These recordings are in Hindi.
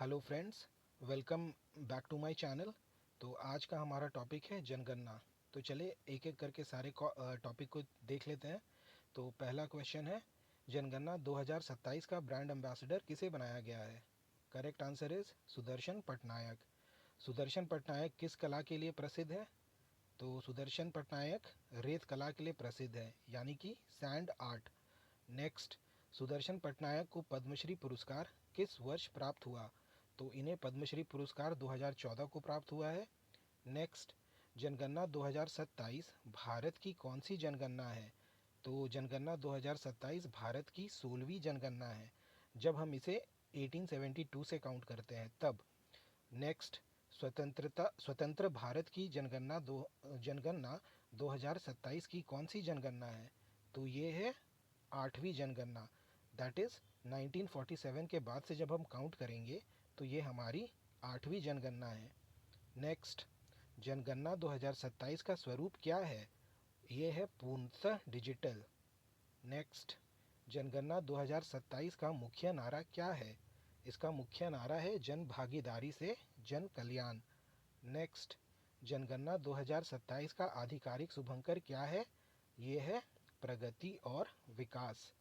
Hello friends, welcome back to my channel. तो आज का हमारा टॉपिक है जनगणना। तो चले एक एक करके सारे टॉपिक को देख लेते हैं। तो पहला क्वेश्चन है, जनगणना 2027 का ब्रांड एम्बेसडर किसे बनाया गया है? Correct answer is Sudarshan Patnaik. Sudarshan Patnaik किस कला के लिए प्रसिद्ध है? तो सुदर्शन पटनायक रेत कला के लिए प्रसिद्ध है, यानी कि sand art. Next, Sudarshan Patnaik को पद्मश्री पुरस्कार किस वर्ष प्राप्त हुआ? तो इन्हें पद्मश्री पुरस्कार 2014 को प्राप्त हुआ है। नेक्स्ट, जनगणना 2027 भारत की कौन सी जनगणना है? तो जनगणना 2027 भारत की 16वीं जनगणना है, जब हम इसे 1872 से काउंट करते हैं तब। नेक्स्ट, स्वतंत्र भारत की जनगणना 2027 की कौन सी जनगणना है? तो ये है 8वीं जनगणना। दैट इज़ 1947 के बाद से जब हम काउंट करेंगे तो ये हमारी 8वीं जनगणना है। नेक्स्ट, जनगणना 2027 का स्वरूप क्या है? ये है पूर्णतः डिजिटल। नेक्स्ट, जनगणना 2027 का मुख्य नारा क्या है? इसका मुख्य नारा है जन भागीदारी से जन कल्याण। नेक्स्ट, जनगणना 2027 का आधिकारिक शुभंकर क्या है? ये है प्रगति और विकास।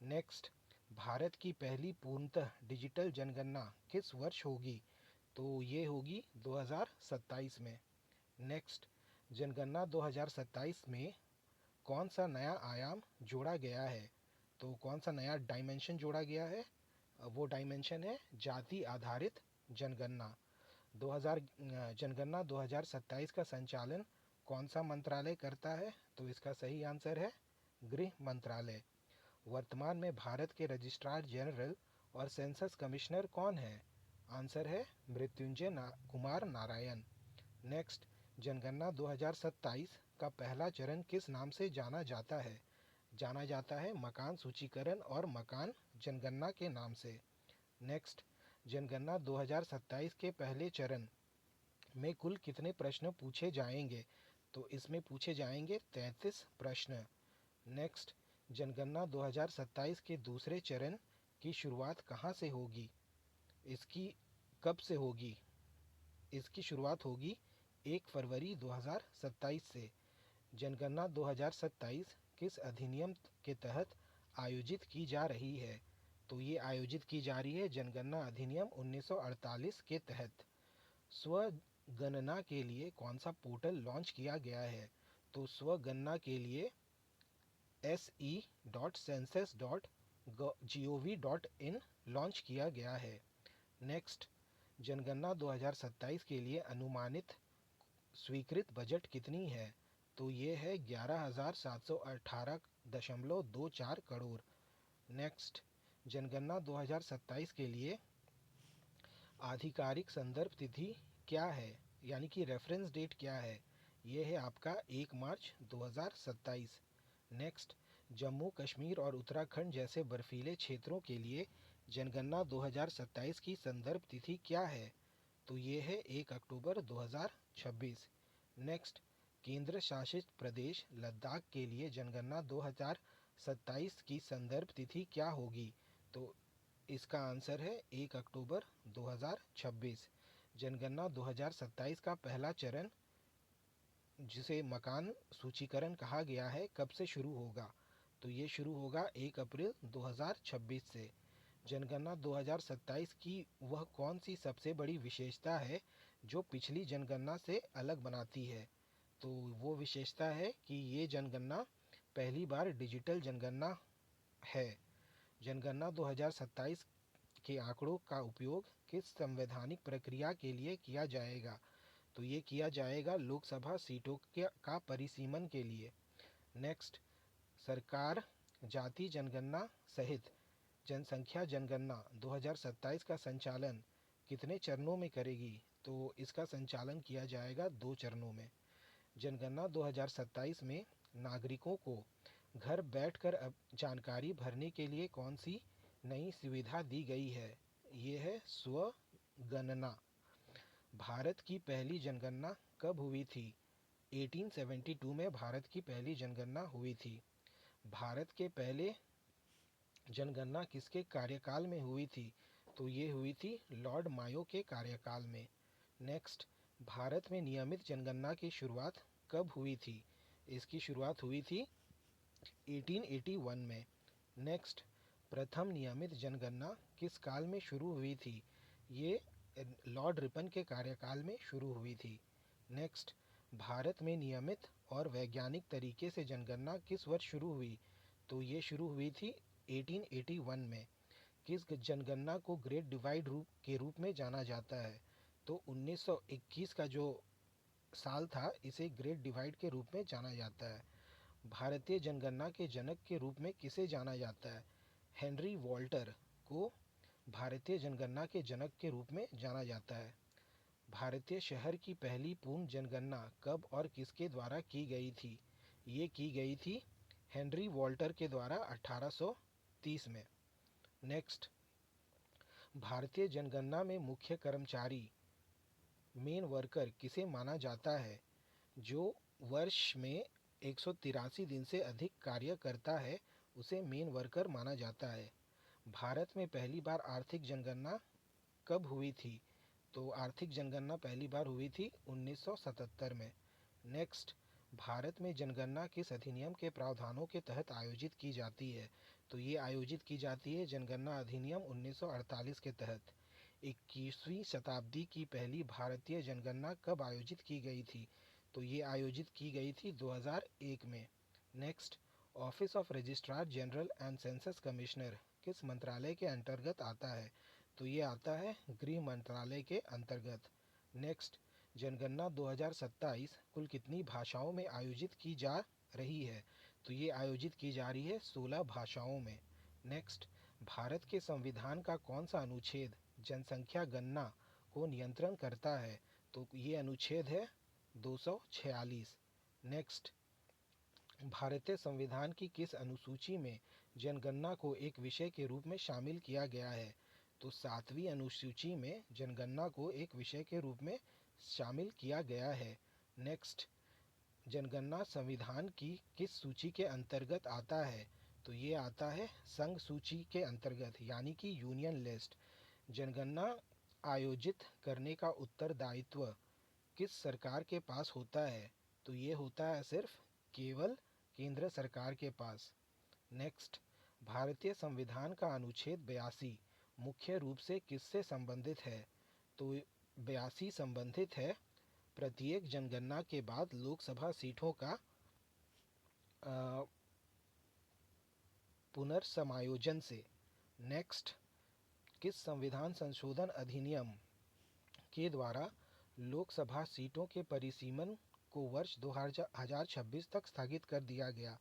नेक्स्ट, भारत की पहली पूर्णतः डिजिटल जनगणना किस वर्ष होगी? तो ये होगी 2027 में। नेक्स्ट, जनगणना 2027 में कौन सा नया आयाम जोड़ा गया है? तो कौन सा नया डायमेंशन जोड़ा गया है? वो डायमेंशन है जाति आधारित जनगणना। 2000 जनगणना 2027 का संचालन कौन सा मंत्रालय करता है? तो इसका सही आंसर है गृह मंत्रालय। वर्तमान में भारत के रजिस्ट्रार जनरल और सेंसस कमिश्नर कौन है? आंसर है मृत्युंजय कुमार नारायण। नेक्स्ट, जनगणना 2027 का पहला चरण किस नाम से जाना जाता है? जाना जाता है मकान सूचीकरण और मकान जनगणना के नाम से। नेक्स्ट, जनगणना 2027 के पहले चरण में कुल कितने प्रश्न पूछे जाएंगे? तो इसमें पूछे जाएंगे 33 प्रश्न। नेक्स्ट, जनगणना 2027 के दूसरे चरण की शुरुआत कहाँ से होगी? इसकी कब से होगी? इसकी शुरुआत होगी 1 फरवरी 2027 से। जनगणना 2027 किस अधिनियम के तहत आयोजित की जा रही है? तो ये आयोजित की जा रही है जनगणना अधिनियम 1948 के तहत। स्वगणना के लिए कौन सा पोर्टल लॉन्च किया गया है? तो स्वगणना के लिए se.census.gov.in लॉन्च किया गया है। नेक्स्ट, जनगणना 2027 के लिए अनुमानित स्वीकृत बजट कितनी है? तो ये है 11,718.24 करोड़। नेक्स्ट, जनगणना 2027 के लिए आधिकारिक संदर्भ तिथि क्या है, यानी कि रेफरेंस डेट क्या है? ये है आपका 1 मार्च 2027। नेक्स्ट, जम्मू कश्मीर और उत्तराखंड जैसे बर्फीले क्षेत्रों के लिए जनगणना 2027 की संदर्भ तिथि क्या है? तो ये है 1 अक्टूबर 2026। नेक्स्ट, केंद्र शासित प्रदेश लद्दाख के लिए जनगणना 2027 की संदर्भ तिथि क्या होगी? तो इसका आंसर है 1 अक्टूबर 2026। जनगणना 2027 का पहला चरण, जिसे मकान सूचीकरण कहा गया है, कब से शुरू होगा? तो ये शुरू होगा 1 अप्रैल 2026 से। जनगणना 2027 की वह कौन सी सबसे बड़ी विशेषता है जो पिछली जनगणना से अलग बनाती है? तो वो विशेषता है कि ये जनगणना पहली बार डिजिटल जनगणना है। जनगणना 2027 के आंकड़ों का उपयोग किस संवैधानिक प्रक्रिया के लिए किया जाएगा? तो ये किया जाएगा लोकसभा सीटों का परिसीमन के लिए। नेक्स्ट, सरकार जाति जनगणना सहित जनसंख्या जनगणना 2027 का संचालन कितने चरणों में करेगी? तो इसका संचालन किया जाएगा 2 चरणों में। जनगणना 2027 में नागरिकों को घर बैठकर अब जानकारी भरने के लिए कौन सी नई सुविधा दी गई है? ये है स्वगणना। भारत की पहली जनगणना कब हुई थी? 1872 में भारत की पहली जनगणना हुई थी। भारत के पहले जनगणना किसके कार्यकाल में हुई थी? तो ये हुई थी लॉर्ड मायो के कार्यकाल में। नेक्स्ट, भारत में नियमित जनगणना की शुरुआत कब हुई थी? इसकी शुरुआत हुई थी 1881 में। नेक्स्ट, प्रथम नियमित जनगणना किस काल में शुरू हुई थी? ये लॉर्ड रिपन के कार्यकाल में शुरू हुई थी। नेक्स्ट, भारत में नियमित और वैज्ञानिक तरीके से जनगणना किस वर्ष शुरू हुई? तो ये शुरू हुई थी 1881 में। किस जनगणना को ग्रेट डिवाइड के रूप में जाना जाता है? तो 1921 का जो साल था, इसे ग्रेट डिवाइड के रूप में जाना जाता है। भारतीय जनगणना के जनक के रूप में किसे जाना जाता है? हेनरी वॉल्टर को भारतीय जनगणना के जनक के रूप में जाना जाता है। भारतीय शहर की पहली पूर्ण जनगणना कब और किसके द्वारा की गई थी? ये की गई थी हेनरी वॉल्टर के द्वारा 1830 में। नेक्स्ट, भारतीय जनगणना में मुख्य कर्मचारी मेन वर्कर किसे माना जाता है? जो वर्ष में 183 दिन से अधिक कार्य करता है, उसे मेन वर्कर माना जाता है। भारत में पहली बार आर्थिक जनगणना कब हुई थी? तो आर्थिक जनगणना पहली बार हुई थी 1977 में। नेक्स्ट, भारत में जनगणना किस अधिनियम के प्रावधानों के तहत आयोजित की जाती है? तो ये आयोजित की जाती है जनगणना अधिनियम 1948 के तहत। 21वीं शताब्दी की पहली भारतीय जनगणना कब आयोजित की गई थी? तो ये आयोजित की गई थी 2001 में। Next, office of registrar general and census commissioner किस मंत्रालय के अंतर्गत आता है? तो ये आता है गृह मंत्रालय के अंतर्गत। नेक्स्ट, जनगणना 2027 कुल कितनी भाषाओं में आयोजित की जा रही है? तो ये आयोजित की जा रही है 16 भाषाओं में। नेक्स्ट, भारत के संविधान का कौन सा अनुच्छेद जनसंख्या गणना को नियंत्रण करता है? तो ये अनुच्छेद है 246। नेक्स्ट, भारतीय संविधान की किस अनुसूची में जनगणना को एक विषय के रूप में शामिल किया गया है? तो 7वीं अनुसूची में जनगणना को एक विषय के रूप में शामिल किया गया है। नेक्स्ट, जनगणना संविधान की किस सूची के अंतर्गत आता है? तो ये आता है संघ सूची के अंतर्गत, यानी कि यूनियन लिस्ट। जनगणना आयोजित करने का उत्तरदायित्व किस सरकार के पास होता है? तो ये होता है सिर्फ केवल केंद्र सरकार के पास। नेक्स्ट, भारतीय संविधान का अनुच्छेद 82 मुख्य रूप से किससे संबंधित है? तो 82 संबंधित है प्रत्येक जनगणना के बाद लोकसभा सीटों का पुनर्समायोजन से। नेक्स्ट, किस संविधान संशोधन अधिनियम के द्वारा लोकसभा सीटों के परिसीमन को वर्ष 2026 तक स्थगित कर दिया गया?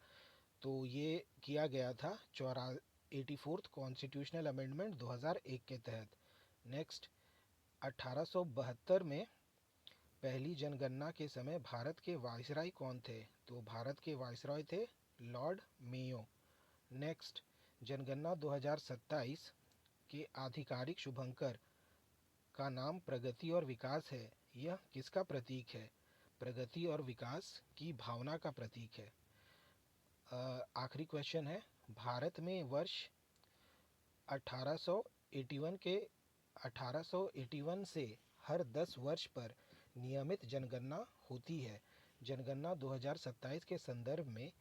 तो ये किया गया था 84th कॉन्स्टिट्यूशनल अमेंडमेंट 2001 के तहत। नेक्स्ट, 1872 में पहली जनगणना के समय भारत के वायसराय कौन थे? तो भारत के वायसराय थे लॉर्ड मेयो। नेक्स्ट, जनगणना 2027 के आधिकारिक शुभंकर का नाम प्रगति और विकास है। यह किसका प्रतीक है? प्रगति और विकास की भावना का प्रतीक है। आखिरी क्वेश्चन है, भारत में वर्ष 1881 से हर 10 वर्ष पर नियमित जनगणना होती है। जनगणना 2027 के संदर्भ में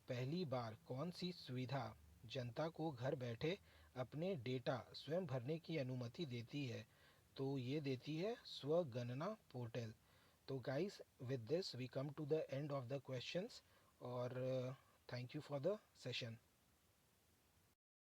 पहली बार कौन सी सुविधा जनता को घर बैठे अपने डेटा स्वयं भरने की अनुमति देती है? तो ये देती है स्वगणना पोर्टल। तो guys, with this we come to the end of the questions, और thank you for the session.